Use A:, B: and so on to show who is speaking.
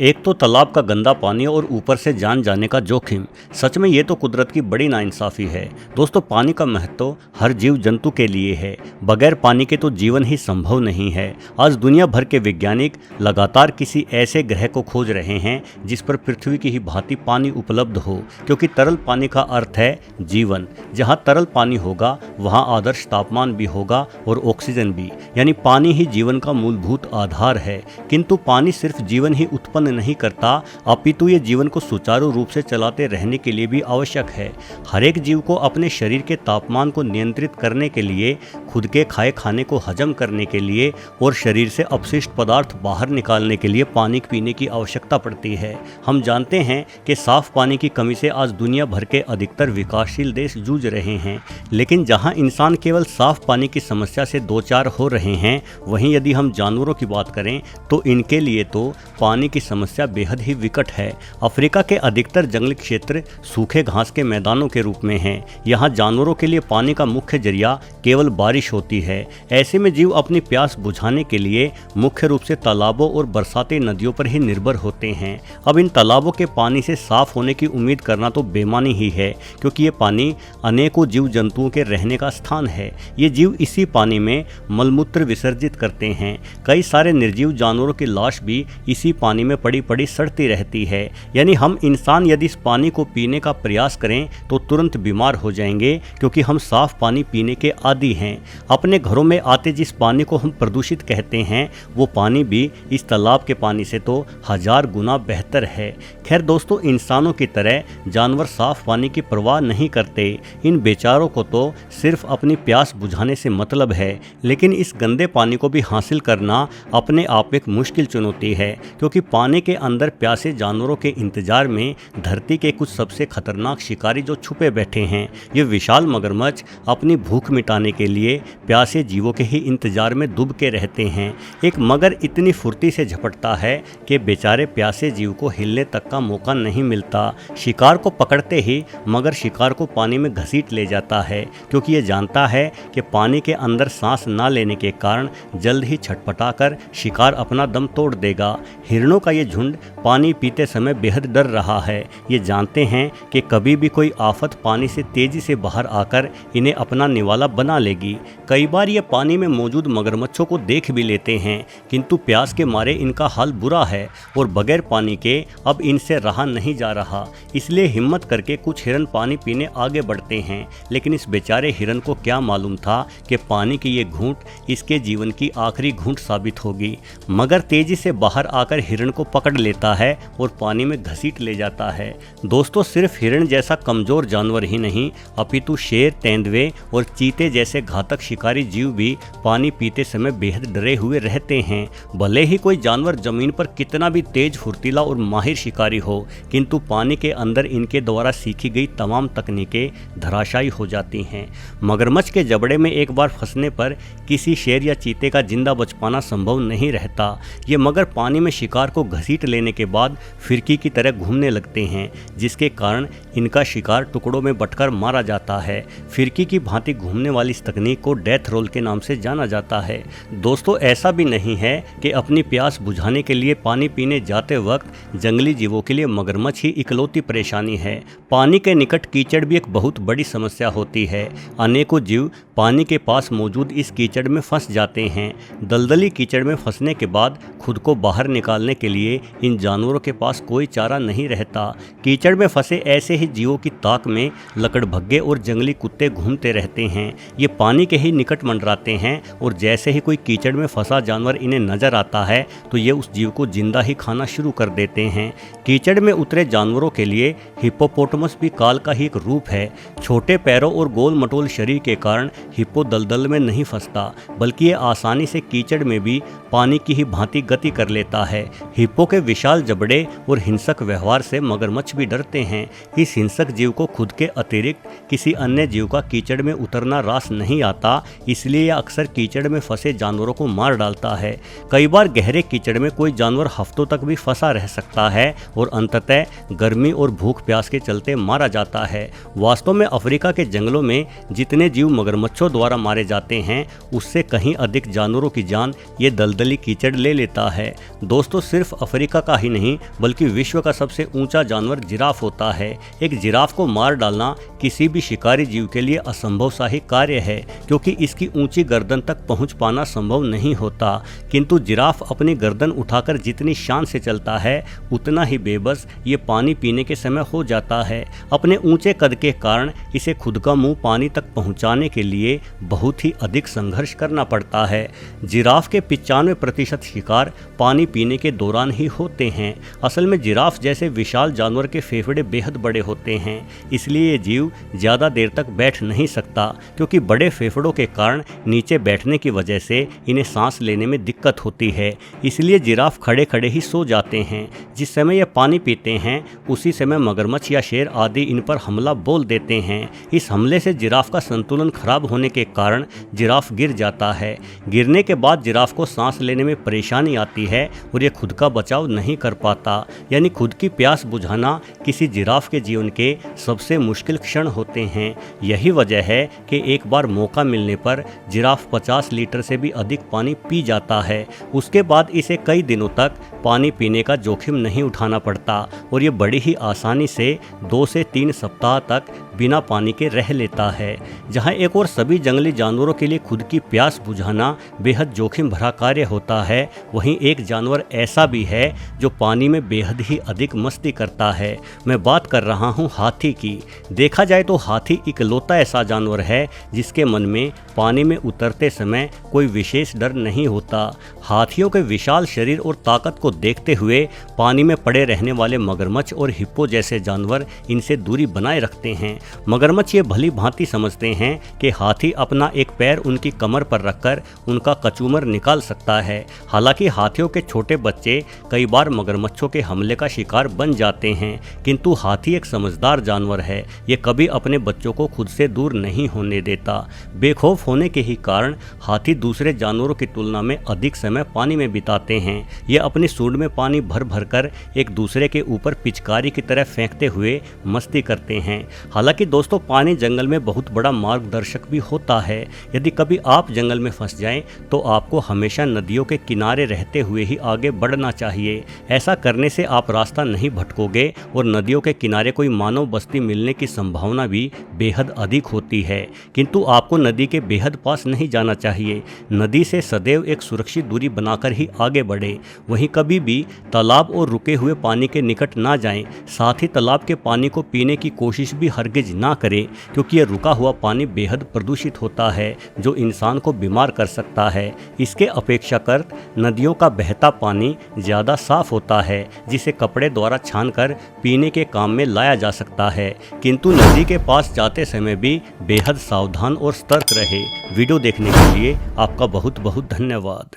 A: एक तो तालाब का गंदा पानी और ऊपर से जान जाने का जोखिम। सच में ये तो कुदरत की बड़ी नाइंसाफ़ी है। दोस्तों, पानी का महत्व हर जीव जंतु के लिए है। बगैर पानी के तो जीवन ही संभव नहीं है। आज दुनिया भर के वैज्ञानिक लगातार किसी ऐसे ग्रह को खोज रहे हैं जिस पर पृथ्वी की ही भांति पानी उपलब्ध हो, क्योंकि तरल पानी का अर्थ है जीवन। जहाँ तरल पानी होगा वहाँ आदर्श तापमान भी होगा और ऑक्सीजन भी, यानी पानी ही जीवन का मूलभूत आधार है। किंतु पानी सिर्फ जीवन ही उत्पन्न नहीं करता, अपितु ये जीवन को सुचारू रूप से चलाते रहने के लिए भी आवश्यक है। हर एक जीव को अपने शरीर के तापमान को नियंत्रित करने के लिए, खुद के खाए खाने को हजम करने के लिए और शरीर से अपशिष्ट पदार्थ बाहर निकालने के लिए पानी पीने की आवश्यकता पड़ती है। हम जानते हैं कि साफ पानी की कमी से आज दुनिया भर के अधिकतर विकासशील देश जूझ रहे हैं। लेकिन जहां इंसान केवल साफ पानी की समस्या से दो चार हो रहे हैं, वहीं यदि हम जानवरों की बात करें तो इनके लिए तो पानी की समस्या बेहद ही विकट है। अफ्रीका के अधिकतर जंगली क्षेत्र सूखे घास के मैदानों के रूप में हैं। यहाँ जानवरों के लिए पानी का मुख्य जरिया केवल बारिश होती है। ऐसे में जीव अपनी प्यास बुझाने के लिए मुख्य रूप से तालाबों और बरसाती नदियों पर ही निर्भर होते हैं। अब इन तालाबों के पानी से साफ होने की उम्मीद करना तो बेमानी ही है, क्योंकि ये पानी अनेकों जीव जंतुओं के रहने का स्थान है। ये जीव इसी पानी में मलमूत्र विसर्जित करते हैं। कई सारे निर्जीव जानवरों की लाश भी इसी पानी में पड़ी पड़ी सड़ती रहती है। यानी हम इंसान यदि इस पानी को पीने का प्रयास करें तो तुरंत बीमार हो जाएंगे, क्योंकि हम साफ पानी पीने के आदी हैं। अपने घरों में आते जिस पानी को हम प्रदूषित कहते हैं, वो पानी भी इस तालाब के पानी से तो 1000 गुना बेहतर है। खैर दोस्तों, इंसानों की तरह जानवर साफ पानी की परवाह नहीं करते। इन बेचारों को तो सिर्फ अपनी प्यास बुझाने से मतलब है। लेकिन इस गंदे पानी को भी हासिल करना अपने आप एक मुश्किल चुनौती है, क्योंकि पानी के अंदर प्यासे जानवरों के इंतजार में धरती के कुछ सबसे खतरनाक शिकारी जो छुपे बैठे हैं। ये विशाल मगरमच्छ अपनी भूख मिटाने के लिए प्यासे जीवों के ही इंतजार में डूब के रहते हैं। एक मगर इतनी फुर्ती से झपटता है कि बेचारे प्यासे जीव को हिलने तक का मौका नहीं मिलता। शिकार को पकड़ते ही मगर शिकार को पानी में घसीट ले जाता है, क्योंकि ये जानता है कि पानी के अंदर सांस ना लेने के कारण जल्द ही छटपटाकर शिकार अपना दम तोड़ देगा। हिरणों का ये झुंड पानी पीते समय बेहद डर रहा है। ये जानते हैं कि कभी भी कोई आफत पानी से तेजी से बाहर आकर इन्हें अपना निवाला बना लेगी। कई बार ये पानी में मौजूद मगरमच्छों को देख भी लेते हैं, किंतु प्यास के मारे इनका हाल बुरा है और बगैर पानी के अब इनसे रहा नहीं जा रहा। इसलिए हिम्मत करके कुछ हिरन पानी पीने आगे बढ़ते हैं। लेकिन इस बेचारे हिरन को क्या मालूम था कि पानी की ये घूंट इसके जीवन की आखिरी घूंट साबित होगी। मगर तेजी से बाहर आकर हिरन को पकड़ लेता है और पानी में घसीट ले जाता है। दोस्तों, सिर्फ हिरन जैसा कमजोर जानवर ही नहीं, अपितु शेर, तेंदुए और चीते जैसे घातक शिकारी जीव भी पानी पीते समय बेहद डरे हुए रहते हैं। भले ही कोई जानवर जमीन पर कितना भी तेज, फुर्तीला और माहिर शिकारी हो, किंतु पानी के अंदर इनके द्वारा सीखी गई तमाम तकनीकें धराशायी हो जाती हैं। मगरमच्छ के जबड़े में एक बार फंसने पर किसी शेर या चीते का जिंदा बच पाना संभव नहीं रहता। ये मगर पानी में शिकार को घसीट लेने के बाद फिरकी की तरह घूमने लगते हैं, जिसके कारण इनका शिकार टुकड़ों में बंटकर मारा जाता है। फिरकी की भांति घूमने वाली इस तकनीक को डेथ रोल के नाम से जाना जाता है। दोस्तों, ऐसा भी नहीं है कि अपनी प्यास बुझाने के लिए पानी पीने जाते वक्त जंगली जीवों के लिए मगरमच्छ ही इकलौती परेशानी है। पानी के निकट कीचड़ भी एक बहुत बड़ी समस्या होती है। अनेकों जीव पानी के पास मौजूद इस कीचड़ में फंस जाते हैं। दलदली कीचड़ में फंसने के बाद खुद को बाहर निकालने के लिए इन जानवरों के पास कोई चारा नहीं रहता। कीचड़ में फंसे ऐसे ही जीवों की ताक में लकड़भग्गे और जंगली कुत्ते घूमते रहते हैं। ये पानी के ही निकट मंडराते हैं और जैसे ही कोई कीचड़ में फंसा जानवर इन्हें नजर आता है तो ये उस जीव को जिंदा ही खाना शुरू कर देते हैं। कीचड़ में उतरे जानवरों के लिए हिप्पोपोटामस भी काल का ही एक रूप है। छोटे पैरों और गोल मटोल शरीर के कारण हिप्पो दलदल में नहीं फंसता, बल्कि ये आसानी से कीचड़ में भी पानी की ही भांति गति कर लेता है। हिप्पो के विशाल जबड़े और हिंसक व्यवहार से मगरमच्छ भी डरते हैं। इस हिंसक जीव को खुद के अतिरिक्त किसी अन्य जीव का कीचड़ में उतरना रास नहीं आता, इसलिए यह अक्सर कीचड़ में फंसे जानवरों को मार डालता है। कई बार गहरे कीचड़ में कोई जानवर हफ्तों तक भी फंसा रह सकता है और अंततः गर्मी और भूख प्यास के चलते मारा जाता है। वास्तव में अफ्रीका के जंगलों में जितने जीव मगरमच्छों द्वारा मारे जाते हैं, उससे कहीं अधिक जानवरों की जान ये दलदली कीचड़ ले लेता है। दोस्तों, सिर्फ अफ्रीका का ही नहीं बल्कि विश्व का सबसे ऊंचा जानवर जिराफ होता है। एक जिराफ को मार डालना किसी भी शिकारी जीव के लिए असंभव सा ही कार्य है, क्योंकि इसकी ऊंची गर्दन तक पहुंच पाना संभव नहीं होता। किंतु जिराफ अपनी गर्दन उठाकर जितनी शान से चलता है उतना ही बेबस ये पानी पीने के समय हो जाता है। अपने ऊंचे कद के कारण इसे खुद का मुंह पानी तक पहुंचाने के लिए बहुत ही अधिक संघर्ष करना पड़ता है। जिराफ के 95% शिकार पानी पीने के दौरान ही होते हैं। असल में जिराफ जैसे विशाल जानवर के फेफड़े बेहद बड़े होते हैं, इसलिए ये जीव ज़्यादा देर तक बैठ नहीं सकता, क्योंकि बड़े फेफड़ों के कारण नीचे बैठने की वजह से इन्हें सांस लेने में दिक्कत होती है। इसलिए जिराफ खड़े खड़े ही सो जाते हैं। जिस समय ये पानी पीते हैं उसी समय मगरमच्छ या शेर आदि इन पर हमला बोल देते हैं। इस हमले से जिराफ का संतुलन खराब होने के कारण जिराफ गिर जाता है। गिरने के बाद जिराफ को सांस लेने में परेशानी आती है और ये खुद का बचाव नहीं कर पाता। यानी खुद की प्यास बुझाना किसी जिराफ के जीवन के सबसे मुश्किल क्षण होते हैं। यही वजह है कि एक बार मौका मिलने पर जिराफ 50 लीटर से भी अधिक पानी पी जाता है। उसके बाद इसे कई दिनों तक पानी पीने का जोखिम नहीं उठाना पड़ता और ये बड़ी ही आसानी से 2 से 3 सप्ताह तक बिना पानी के रह लेता है। जहाँ एक और सभी जंगली जानवरों के लिए खुद की प्यास बुझाना बेहद जोखिम भरा कार्य होता है, वहीं एक जानवर ऐसा भी है जो पानी में बेहद ही अधिक मस्ती करता है। मैं बात कर रहा हूँ हाथी की। देखा जाए तो हाथी इकलौता ऐसा जानवर है जिसके मन में पानी में उतरते समय कोई विशेष डर नहीं होता। हाथियों के विशाल शरीर और ताकत को देखते हुए पानी में पड़े रहने वाले मगरमच्छ और हिप्पो जैसे जानवर इनसे दूरी बनाए रखते हैं। मगरमच्छ ये भली भांति समझते हैं कि हाथी अपना एक पैर उनकी कमर पर रखकर उनका कचूमर निकाल सकता है। हालांकि हाथियों के छोटे बच्चे कई बार मगरमच्छों के हमले का शिकार बन जाते हैं, किंतु हाथी एक समझदार जानवर है। ये कभी अपने बच्चों को खुद से दूर नहीं होने देता। बेखौफ होने के ही कारण हाथी दूसरे जानवरों की तुलना में अधिक समय पानी में बिताते हैं। ये अपनी सूंड में पानी भर भर कर एक दूसरे के ऊपर पिचकारी की तरह फेंकते हुए मस्ती करते हैं। हालांकि दोस्तों, पानी जंगल में बहुत बड़ा मार्गदर्शक भी होता है। यदि कभी आप जंगल में फंस जाएं तो आपको हमेशा नदियों के किनारे रहते हुए ही आगे बढ़ना चाहिए। ऐसा करने से आप रास्ता नहीं भटकोगे और नदियों के किनारे कोई मानव बस्ती मिलने की संभावना भी बेहद अधिक होती है। किंतु आपको नदी के बेहद पास नहीं जाना चाहिए। नदी से सदैव एक सुरक्षित दूरी बनाकर ही आगे बढ़े। वहीं कभी भी तालाब और रुके हुए पानी के निकट ना जाएं। साथ ही तालाब के पानी को पीने की कोशिश भी हरगिज ना करें, क्योंकि यह रुका हुआ पानी बेहद प्रदूषित होता है जो इंसान को बीमार कर सकता है। इसके अपेक्षाकृत नदियों का बहता पानी ज़्यादा साफ होता है, जिसे कपड़े द्वारा छानकर पीने के काम में लाया जा सकता है। किंतु नदी के पास जाते समय भी बेहद सावधान और सतर्क रहे। वीडियो देखने के लिए आपका बहुत बहुत धन्यवाद।